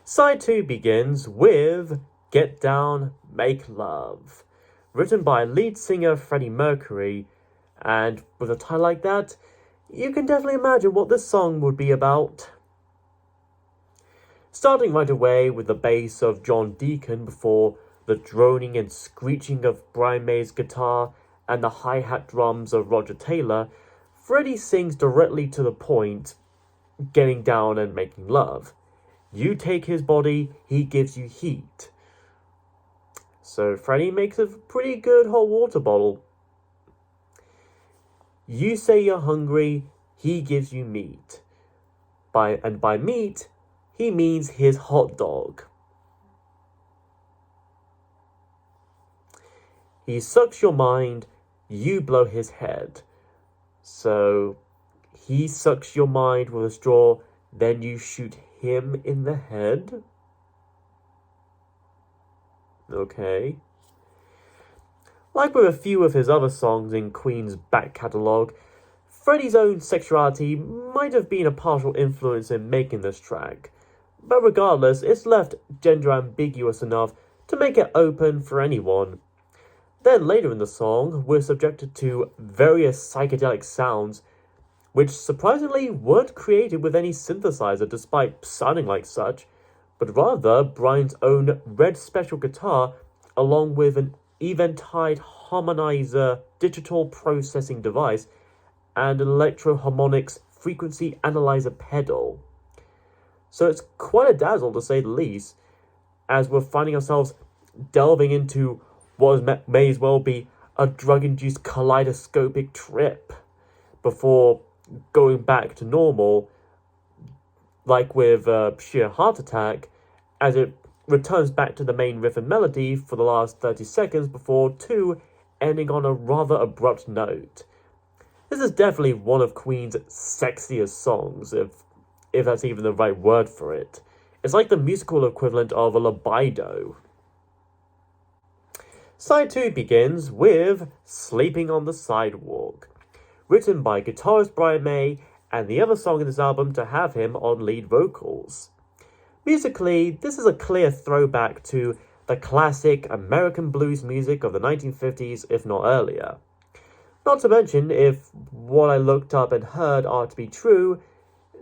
Side 2 begins with Get Down, Make Love, written by lead singer Freddie Mercury, and with a title like that, you can definitely imagine what this song would be about. Starting right away with the bass of John Deacon before the droning and screeching of Brian May's guitar and the hi-hat drums of Roger Taylor, Freddie sings directly to the point, getting down and making love. You take his body, he gives you heat. So Freddie makes a pretty good hot water bottle. You say you're hungry, he gives you meat. By meat, he means his hot dog. He sucks your mind, you blow his head. So he sucks your mind with a straw, then you shoot him in the head? Okay. Like with a few of his other songs in Queen's back catalogue, Freddie's own sexuality might have been a partial influence in making this track, but regardless, it's left gender ambiguous enough to make it open for anyone. Then later in the song, we're subjected to various psychedelic sounds, which surprisingly weren't created with any synthesizer despite sounding like such, but rather Brian's own red special guitar along with an eventide harmonizer digital processing device and an electro-harmonics frequency analyzer pedal. So it's quite a dazzle to say the least, as we're finding ourselves delving into what may as well be a drug-induced kaleidoscopic trip before going back to normal, like with Sheer Heart Attack, as it returns back to the main riff and melody for the last 30 seconds before 2 ending on a rather abrupt note. This is definitely one of Queen's sexiest songs, if that's even the right word for it. It's like the musical equivalent of a libido. Side 2 begins with Sleeping on the Sidewalk, written by guitarist Brian May and the other song in this album to have him on lead vocals. Musically, this is a clear throwback to the classic American blues music of the 1950s, if not earlier. Not to mention, if what I looked up and heard are to be true,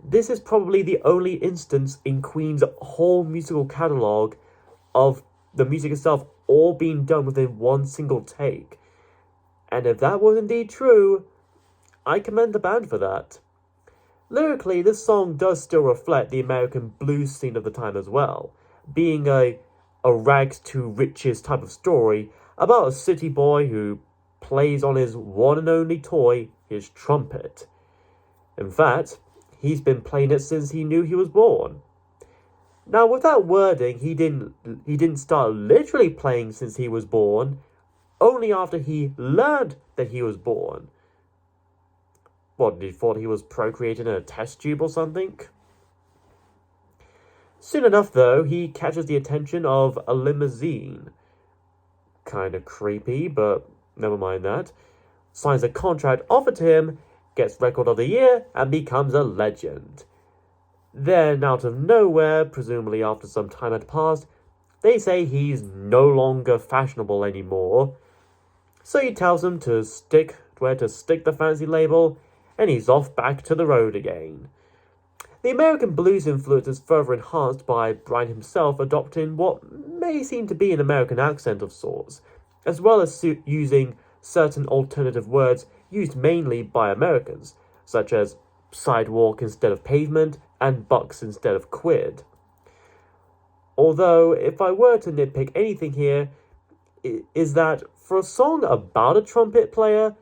this is probably the only instance in Queen's whole musical catalogue of the music itself all being done within one single take. And if that was indeed true, I commend the band for that. Lyrically, this song does still reflect the American blues scene of the time as well, being a rags to riches type of story about a city boy who plays on his one and only toy, his trumpet. In fact, he's been playing it since he knew he was born. Now, with that wording, he didn't start literally playing since he was born, only after he learned that he was born. What, he thought he was procreating in a test tube or something? Soon enough, though, he catches the attention of a limousine. Kinda creepy, but never mind that. Signs a contract offered to him, gets Record of the Year, and becomes a legend. Then, out of nowhere, presumably after some time had passed, they say he's no longer fashionable anymore. So he tells them to stick the fancy label, and he's off back to the road again. The American blues influence is further enhanced by Brian himself adopting what may seem to be an American accent of sorts, as well as using certain alternative words used mainly by Americans, such as sidewalk instead of pavement and bucks instead of quid. Although, if I were to nitpick anything here, is that for a song about a trumpet player,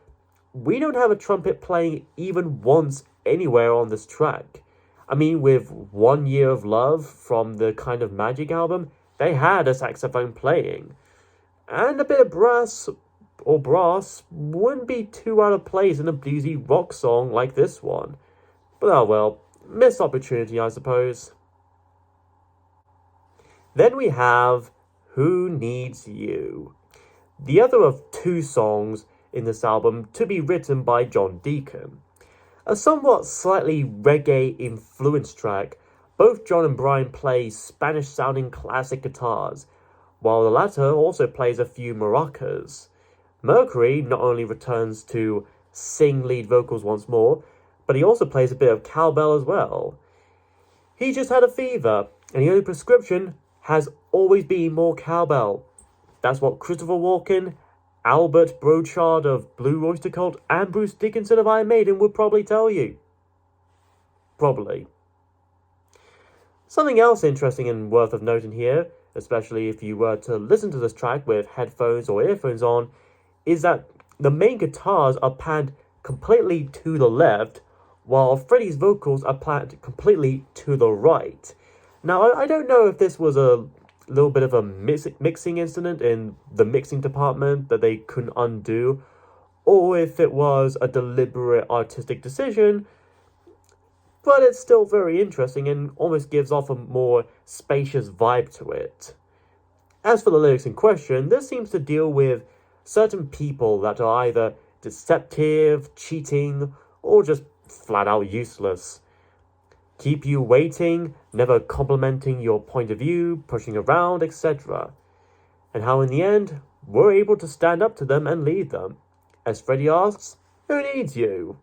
we don't have a trumpet playing even once anywhere on this track. I mean, with 1 Year of Love from the Kind of Magic album, they had a saxophone playing. And a bit of brass wouldn't be too out of place in a bluesy rock song like this one. But oh well, missed opportunity, I suppose. Then we have Who Needs You, the other of 2 songs in this album to be written by John Deacon. A somewhat slightly reggae-influenced track, Both John and Brian play Spanish-sounding classic guitars, while the latter also plays a few maracas. Mercury not only returns to sing lead vocals once more, but he also plays a bit of cowbell as well. He just had a fever, and the only prescription has always been more cowbell. That's what Christopher Walken, Albert Brochard of Blue Oyster Cult, and Bruce Dickinson of Iron Maiden would probably tell you. Probably. Something else interesting and worth of noting here, especially if you were to listen to this track with headphones or earphones on, is that the main guitars are panned completely to the left, while Freddie's vocals are panned completely to the right. Now, I don't know if this was a little bit of a mixing incident in the mixing department that they couldn't undo, or if it was a deliberate artistic decision, but it's still very interesting and almost gives off a more spacious vibe to it. As for the lyrics in question, this seems to deal with certain people that are either deceptive, cheating, or just flat out useless. Keep you waiting, never complimenting your point of view, pushing around, etc. And how in the end, we're able to stand up to them and lead them. As Freddie asks, who needs you?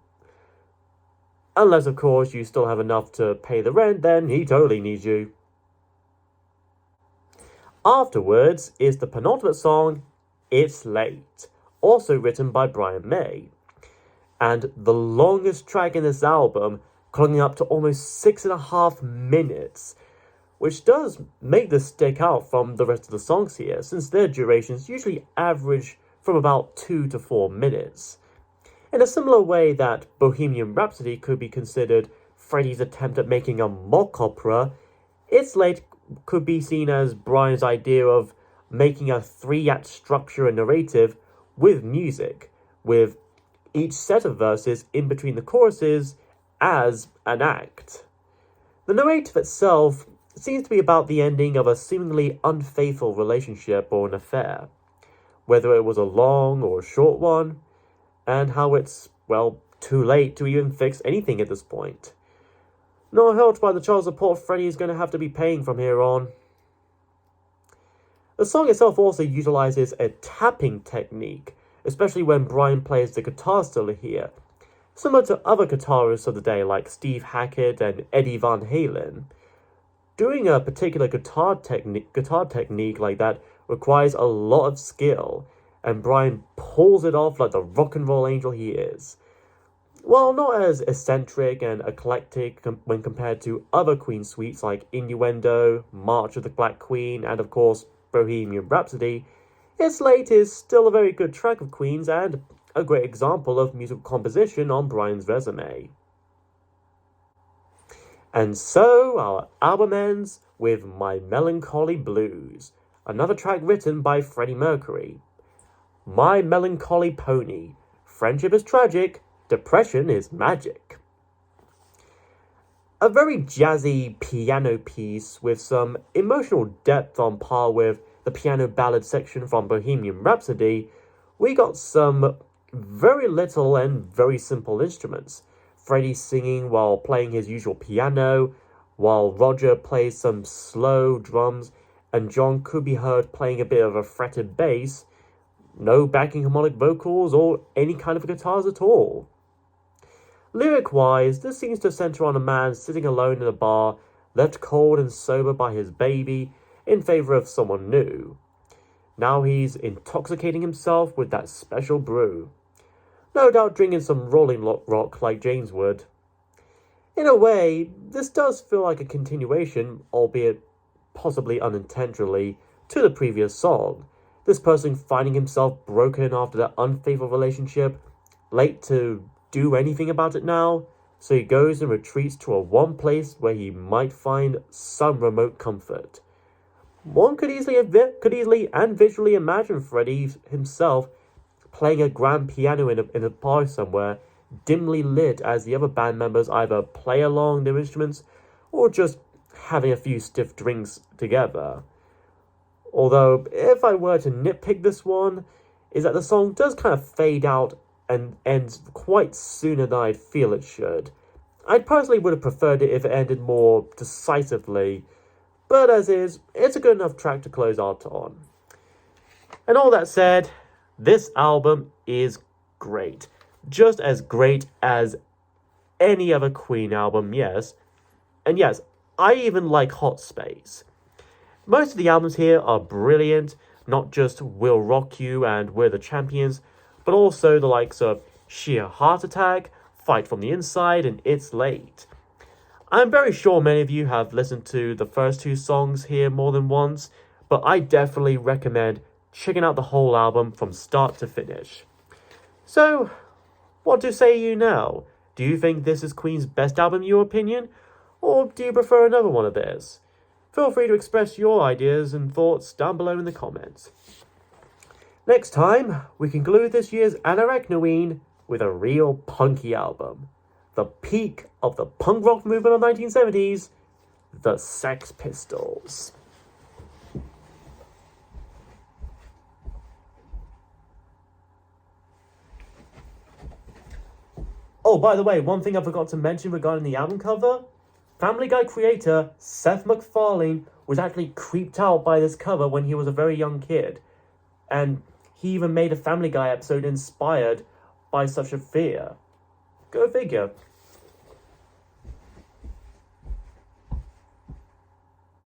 Unless, of course, you still have enough to pay the rent, then he totally needs you. Afterwards is the penultimate song, It's Late, also written by Brian May. And the longest track in this album, clocking up to almost 6.5 minutes, which does make this stick out from the rest of the songs here, since their durations usually average from about 2 to 4 minutes. In a similar way that Bohemian Rhapsody could be considered Freddie's attempt at making a mock opera, It's Late could be seen as Brian's idea of making a 3-act structure and narrative with music, with each set of verses in between the choruses as an act. The narrative itself seems to be about the ending of a seemingly unfaithful relationship or an affair, whether it was a long or short one, and how it's, well, too late to even fix anything at this point. Not helped by the child support Freddie is going to have to be paying from here on. The song itself also utilizes a tapping technique, especially when Brian plays the guitar solo here, similar to other guitarists of the day like Steve Hackett and Eddie Van Halen. Doing a particular guitar technique like that requires a lot of skill, and Brian pulls it off like the rock and roll angel he is. While not as eccentric and eclectic when compared to other Queen suites like Innuendo, March of the Black Queen, and of course Bohemian Rhapsody, It's Late is still a very good track of Queen's and a great example of musical composition on Brian's resume. And so our album ends with My Melancholy Blues, another track written by Freddie Mercury. My melancholy pony. Friendship is tragic. Depression is magic. A very jazzy piano piece with some emotional depth on par with the piano ballad section from Bohemian Rhapsody. We got some very little and very simple instruments. Freddie singing while playing his usual piano, while Roger plays some slow drums, and John could be heard playing a bit of a fretted bass. No backing harmonic vocals or any kind of guitars at all. Lyric-wise, this seems to center on a man sitting alone in a bar, left cold and sober by his baby, in favor of someone new. Now he's intoxicating himself with that special brew. No doubt drinking some Rolling Rock like James would. In a way, this does feel like a continuation, albeit possibly unintentionally, to the previous song. This person finding himself broken after that unfaithful relationship, late to do anything about it now, so he goes and retreats to a one place where he might find some remote comfort. One could easily and visually imagine Freddie himself playing a grand piano in a bar somewhere, dimly lit as the other band members either play along their instruments or just having a few stiff drinks together. Although, if I were to nitpick this one, is that the song does kind of fade out and ends quite sooner than I'd feel it should. I personally would have preferred it if it ended more decisively, but as is, it's a good enough track to close out on. And all that said, this album is great. Just as great as any other Queen album, yes. And yes, I even like Hot Space. Most of the albums here are brilliant, not just Will Rock You and We're the Champions, but also the likes of Sheer Heart Attack, Fight from the Inside, and It's Late. I'm very sure many of you have listened to the first two songs here more than once, but I definitely recommend checking out the whole album from start to finish. So, what do say you now? Do you think this is Queen's best album in your opinion? Or do you prefer another one of theirs? Feel free to express your ideas and thoughts down below in the comments. Next time, we conclude this year's Anoraknoween with a real punky album. The peak of the punk rock movement of the 1970s, the Sex Pistols. Oh, by the way, one thing I forgot to mention regarding the album cover. Family Guy creator Seth MacFarlane was actually creeped out by this cover when he was a very young kid. And he even made a Family Guy episode inspired by such a fear. Go figure.